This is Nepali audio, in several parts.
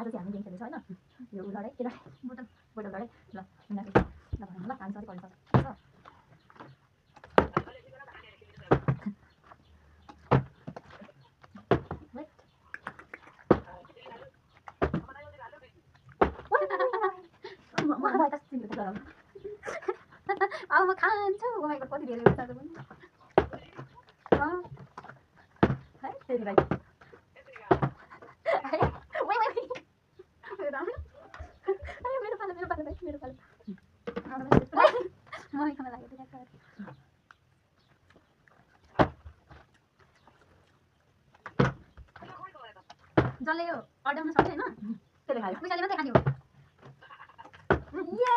आज चाहिँ हामी गेम खेल्दैछौँ हैन यो लडाई के लडाई बोतल लडाई ल यिनीहरु ल भनौँ ल हामी सबै गर्न सक्छ अब म खान्छु ओमाइको कति धेरै हुन्छ आज पनि है तेरी भाइ मेरो पालो भाइ मेरो पालो मलाई खाना लाग्यो ट्याक्क जसले यो अड्याउन सक्छ हैन त्यसले खायो पैसाले मात्रै खाने हो ये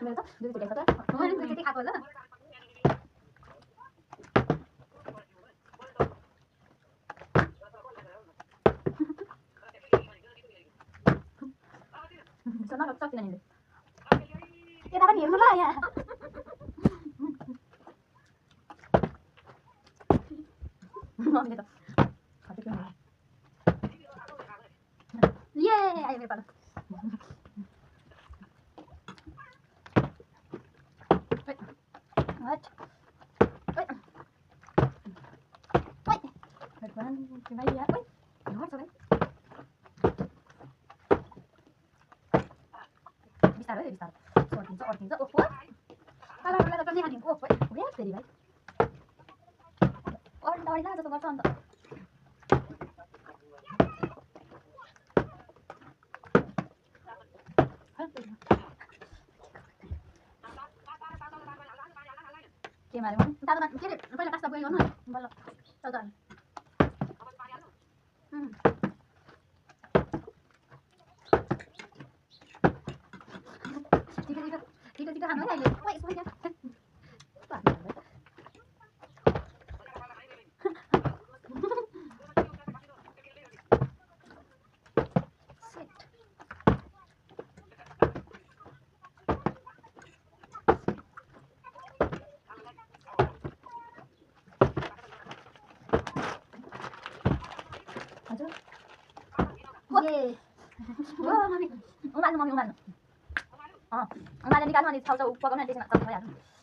मेरो त दुईचोटि खाएको त मैले दुईचोटि खाएको होला Sana baksak yine neydi? Ya da ben yerim lah ya. Mami dedim. Hadi gel. Yeay, ayo ver Wait. What? Wait. Wait. Wait, one, kembali ya. Wait. Jangan sampai. Bisa bisa. Sortiन्छ. Oh, what? Kalau पनि हाल्दिनु. Oh, wait. फेरि भाइ. अड्ला जस्तो गर्छ अन्त. के मारे भने दादा के रे पहिला पास्ता बोइल गर्नु बल्ल चल्छ ठीक खानु है अहिले ओइ यसो यहाँ Yeay. Wah, mami. Umalu. Umalu nikalnu ani छाउछाउ पकाउन त्यसमा चल्छ भइहाल्छ